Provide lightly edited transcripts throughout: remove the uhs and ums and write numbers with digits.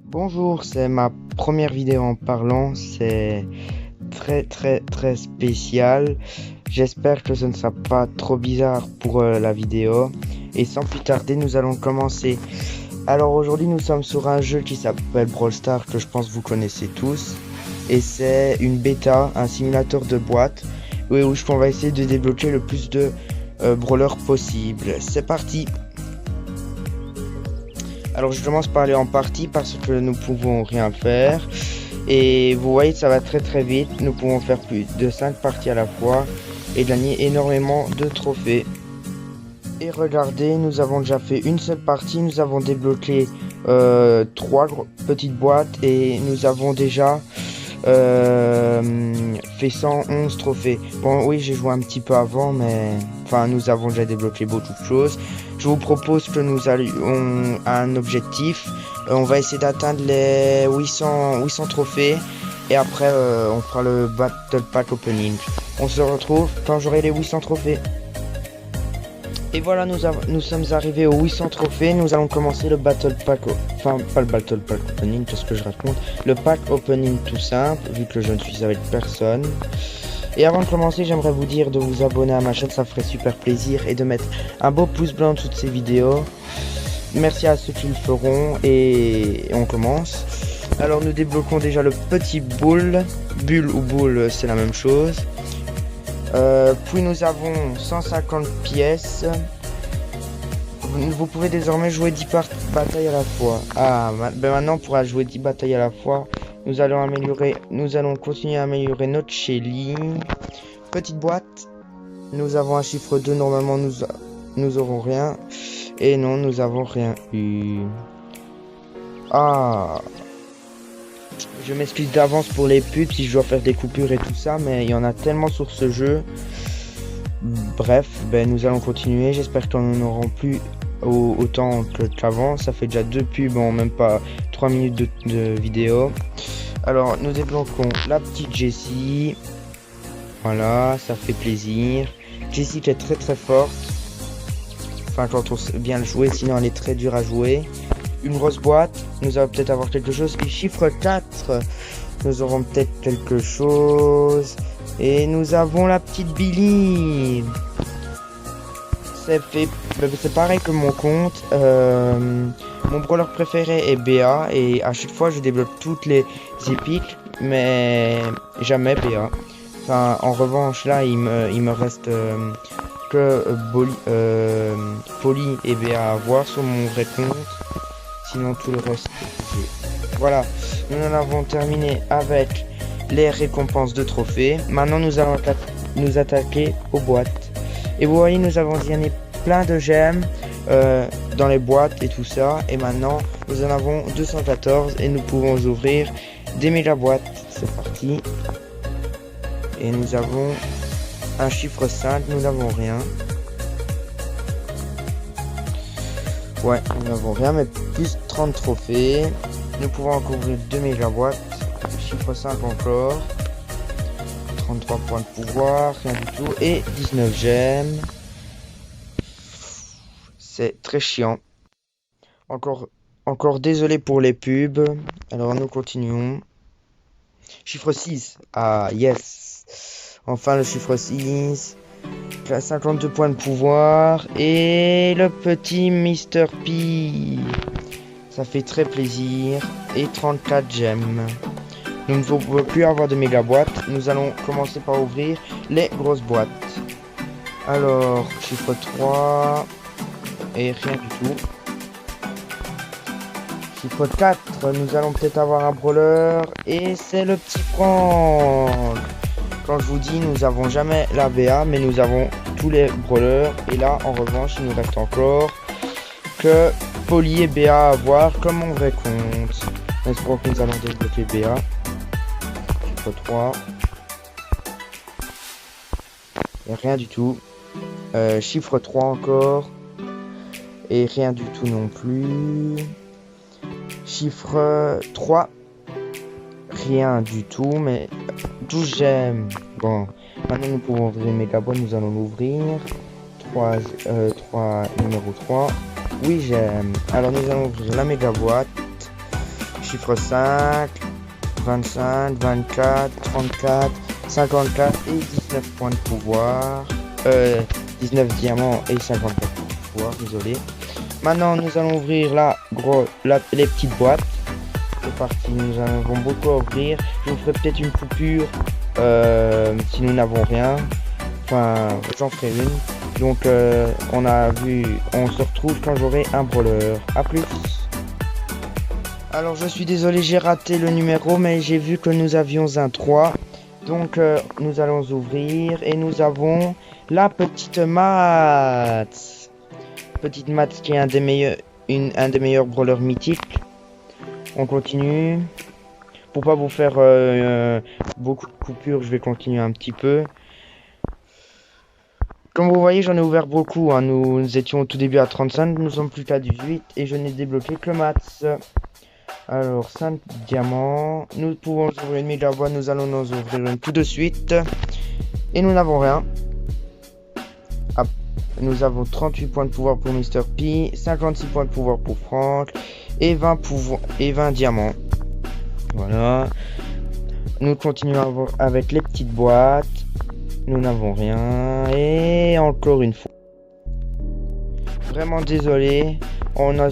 Bonjour, c'est ma première vidéo en parlant, c'est très spécial. J'espère que ce ne sera pas trop bizarre pour la vidéo. Et sans plus tarder, nous allons commencer. Alors aujourd'hui, nous sommes sur un jeu qui s'appelle Brawl Stars, que je pense vous connaissez tous. Et c'est une bêta, un simulateur de boîte, où on va essayer de débloquer le plus de brawlers possible. C'est parti! Alors je commence par aller en partie parce que nous pouvons rien faire. Et vous voyez, ça va très vite. Nous pouvons faire plus de 5 parties à la fois et gagner énormément de trophées. Et regardez, nous avons déjà fait une seule partie. Nous avons débloqué 3 petites boîtes et nous avons déjà fait 111 trophées. Bon, oui, j'ai joué un petit peu avant, mais enfin, nous avons déjà débloqué beaucoup de choses. Je vous propose que nous allions à un objectif. On va essayer d'atteindre les 800 trophées. Et après, on fera le Battle Pack Opening. On se retrouve quand j'aurai les 800 trophées. Et voilà, nous sommes arrivés aux 800 trophées. Nous allons commencer le Battle Pack. Enfin, pas le Battle Pack Opening, c'est ce que je raconte. Le Pack Opening tout simple, vu que je ne suis avec personne. Et avant de commencer, j'aimerais vous dire de vous abonner à ma chaîne, ça ferait super plaisir. Et de mettre un beau pouce bleu en dessous de ces vidéos. Merci à ceux qui le feront. Et on commence. Alors nous débloquons déjà le petit boule. Bulle ou boule, c'est la même chose. Puis nous avons 150 pièces. Vous pouvez désormais jouer 10 batailles à la fois. Ah, ben maintenant on pourra jouer 10 batailles à la fois. Nous allons continuer à améliorer notre Shelly. Petite boîte. Nous avons un chiffre 2. Normalement nous aurons rien. Et non, nous avons rien eu. Ah. Je m'excuse d'avance pour les pubs si je dois faire des coupures et tout ça, mais il y en a tellement sur ce jeu. Bref, ben nous allons continuer. J'espère qu'on n'en aura plus autant qu'avant. Ça fait déjà 2 pubs en même pas 3 minutes de vidéo. Alors, nous débloquons la petite Jessie. Voilà, ça fait plaisir. Jessie qui est très forte. Enfin, quand on sait bien le jouer, sinon elle est très dure à jouer. Une grosse boîte, nous allons peut-être avoir quelque chose. Et chiffre 4, nous aurons peut-être quelque chose. Et nous avons la petite Billy. C'est pareil que mon compte. Mon brawler préféré est BA. Et à chaque fois je débloque toutes les épiques. Mais jamais BA. Enfin, en revanche là il me reste que Polly et BA à avoir sur mon vrai compte. Sinon tout le reste. Voilà, nous en avons terminé avec les récompenses de trophées. Maintenant nous allons nous attaquer aux boîtes. Et vous voyez, nous avons gagné plein de gemmes dans les boîtes et tout ça. Et maintenant nous en avons 214 et nous pouvons ouvrir des méga boîtes. C'est parti. Et nous avons un chiffre 5, nous n'avons rien. Ouais, nous n'avons rien, mais plus 30 trophées. Nous pouvons encore ouvrir 2 méga boîtes. Chiffre 5 encore. 33 points de pouvoir, rien du tout. Et 19 gemmes. C'est très chiant. Encore désolé pour les pubs. Alors nous continuons. Chiffre 6. Ah, yes. Enfin le chiffre 6. 52 points de pouvoir et le petit Mr. P. Ça fait très plaisir. Et 34 gemmes. Nous ne pouvons plus avoir de méga boîtes. Nous allons commencer par ouvrir les grosses boîtes. Alors, chiffre 3. Et rien du tout. Chiffre 4. Nous allons peut-être avoir un brawler. Et c'est le petit Franck. Quand je vous dis, nous n'avons jamais la BA, mais nous avons tous les brawlers. Et là, en revanche, il nous reste encore que Polly et BA à avoir comme mon vrai compte. J'espère que nous allons débloquer BA. Chiffre 3. Et rien du tout. Chiffre 3 encore. Et rien du tout non plus. Chiffre 3. Rien du tout, mais 12 gemmes. Bon, maintenant nous pouvons ouvrir une méga boîte, nous allons l'ouvrir. 3 numéro 3. Oui, j'aime. Alors nous allons ouvrir la méga boîte. chiffre 5, 25, 24, 34, 54 et 19 points de pouvoir. 19 diamants et 54 points de pouvoir, désolé. Maintenant, nous allons ouvrir les petites boîtes. C'est parti, nous en avons beaucoup à ouvrir. Je vous ferai peut-être une coupure si nous n'avons rien. Enfin, j'en ferai une. Donc, on se retrouve quand j'aurai un brawler. A plus. Alors, je suis désolé, j'ai raté le numéro, mais j'ai vu que nous avions un 3. Donc, nous allons ouvrir et nous avons la petite Mats. Petite Mats qui est un des meilleurs brawlers mythiques. On continue. Pour pas vous faire beaucoup de coupures, je vais continuer un petit peu. Comme vous voyez, j'en ai ouvert beaucoup. Hein. Nous étions au tout début à 35, nous sommes plus qu'à 18 et je n'ai débloqué que le Mats. Alors, 5 diamants. Nous pouvons ouvrir une méga boîte. Nous allons nous ouvrir une tout de suite. Et nous n'avons rien. Ah, nous avons 38 points de pouvoir pour Mr. P, 56 points de pouvoir pour Franck et 20 diamants. Voilà. Nous continuons avec les petites boîtes. Nous n'avons rien. Et encore une fois. Vraiment désolé.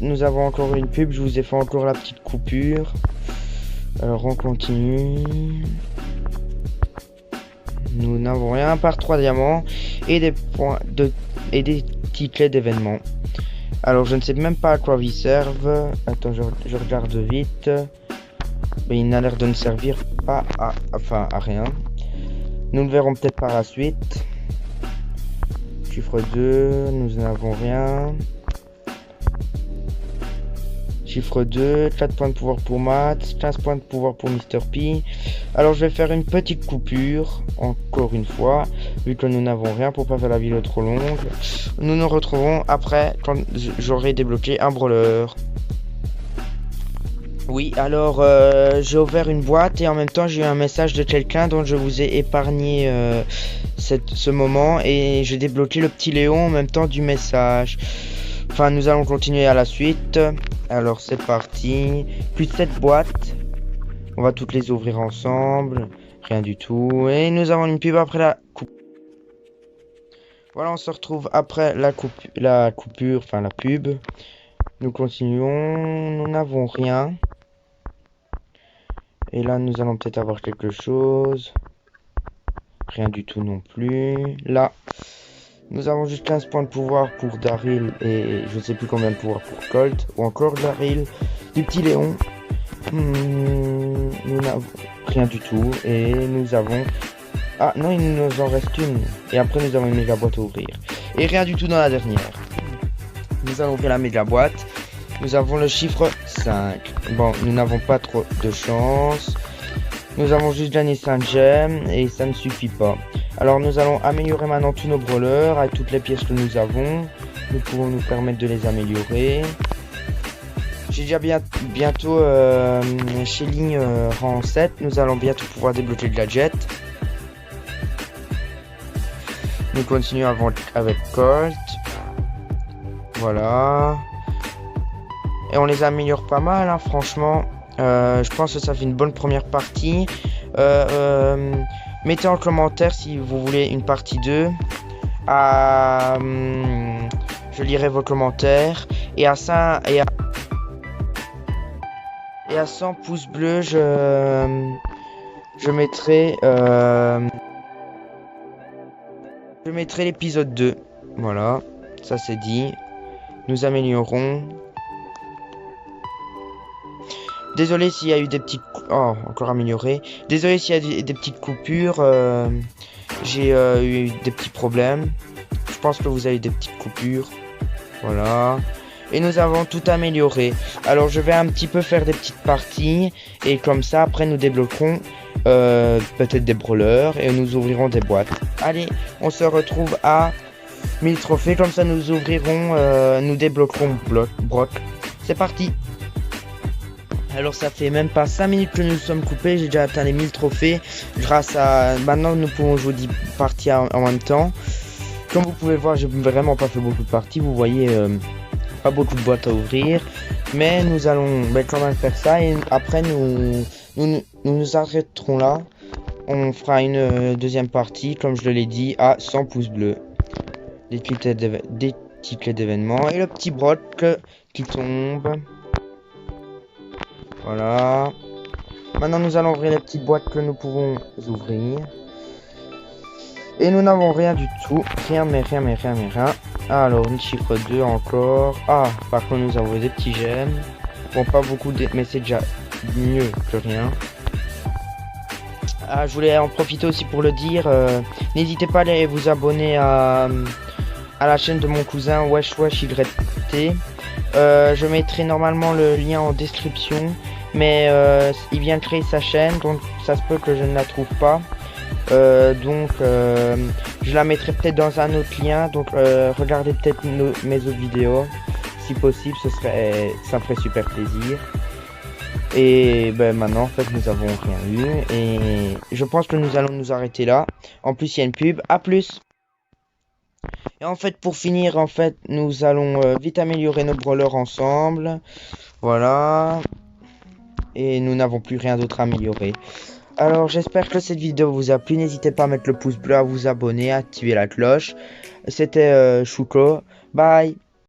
Nous avons encore une pub. Je vous ai fait encore la petite coupure. Alors on continue. Nous n'avons rien par 3 diamants. Et des points et des tickets d'événements. Alors je ne sais même pas à quoi ils servent. Attends, je regarde vite. Mais il n'a l'air de ne servir pas à rien. Nous le verrons peut-être par la suite. Chiffre 2, nous n'avons rien. Chiffre 2, 4 points de pouvoir pour Matt, 15 points de pouvoir pour Mr. P. Alors je vais faire une petite coupure, encore une fois, vu que nous n'avons rien pour pas faire la vidéo trop longue. Nous nous retrouvons après quand j'aurai débloqué un brawler. Oui, alors j'ai ouvert une boîte et en même temps j'ai eu un message de quelqu'un dont je vous ai épargné ce moment et j'ai débloqué le petit Léon en même temps du message. Enfin, nous allons continuer à la suite. Alors c'est parti. Plus de 7 boîtes. On va toutes les ouvrir ensemble. Rien du tout. Et nous avons une pub après la coupe. Voilà, on se retrouve après la coupure, enfin la pub. Nous continuons. Nous n'avons rien. Et là, nous allons peut-être avoir quelque chose. Rien du tout non plus. Là, nous avons juste 15 points de pouvoir pour Daryl et je ne sais plus combien de pouvoir pour Colt. Ou encore Daryl, du petit Léon. Nous n'avons rien du tout. Et nous avons... Ah non, il nous en reste une. Et après, nous avons une méga boîte à ouvrir. Et rien du tout dans la dernière. Nous allons ouvrir la méga boîte. Nous avons le chiffre 5. Bon, nous n'avons pas trop de chance. Nous avons juste gagné 5 gemmes et ça ne suffit pas. Alors nous allons améliorer maintenant tous nos brawlers avec toutes les pièces que nous avons. Nous pouvons nous permettre de les améliorer. J'ai déjà bientôt chez Ligne rang 7. Nous allons bientôt pouvoir débloquer le gadget. Nous continuons avec Colt. Voilà. Et on les améliore pas mal, hein, franchement. Je pense que ça fait une bonne première partie. Mettez en commentaire si vous voulez une partie 2. Je lirai vos commentaires. Et à 100 pouces bleus, je mettrai l'épisode 2. Voilà, ça c'est dit. Nous améliorons. Désolé s'il y a eu des petites... Oh, encore amélioré. Désolé s'il y a des petites coupures. J'ai eu des petits problèmes. Je pense que vous avez eu des petites coupures. Voilà. Et nous avons tout amélioré. Alors je vais un petit peu faire des petites parties. Et comme ça, après nous débloquerons peut-être des brawlers. Et nous ouvrirons des boîtes. Allez, on se retrouve à 1000 trophées. Comme ça, nous ouvrirons... nous débloquerons Brock. C'est parti. Alors ça fait même pas 5 minutes que nous sommes coupés, j'ai déjà atteint les 1000 trophées. Grâce à... Maintenant nous pouvons jouer 10 parties en même temps. Comme vous pouvez voir, j'ai vraiment pas fait beaucoup de parties. Vous voyez, pas beaucoup de boîtes à ouvrir. Mais nous allons quand même faire ça et après nous arrêterons là. On fera une deuxième partie, comme je l'ai dit, à 100 pouces bleus. Des tickets d'événements et le petit broc qui tombe. Voilà. Maintenant nous allons ouvrir les petites boîtes que nous pouvons ouvrir. Et nous n'avons rien du tout. Rien. Alors, une chiffre 2 encore. Ah, par contre nous avons des petits gemmes. Bon, pas beaucoup, mais c'est déjà mieux que rien. Ah, je voulais en profiter aussi pour le dire. N'hésitez pas à aller vous abonner à la chaîne de mon cousin Wesh YT. Je mettrai normalement le lien en description. Mais il vient de créer sa chaîne, donc ça se peut que je ne la trouve pas. Je la mettrai peut-être dans un autre lien. Donc regardez peut-être mes autres vidéos. Si possible, ça me ferait super plaisir. Et maintenant en fait nous avons rien eu. Et je pense que nous allons nous arrêter là. En plus il y a une pub. À plus. Et en fait pour finir en fait nous allons vite améliorer nos brawlers ensemble. Voilà. Et nous n'avons plus rien d'autre à améliorer. Alors j'espère que cette vidéo vous a plu. N'hésitez pas à mettre le pouce bleu, à vous abonner, à activer la cloche. C'était Chouko. Bye.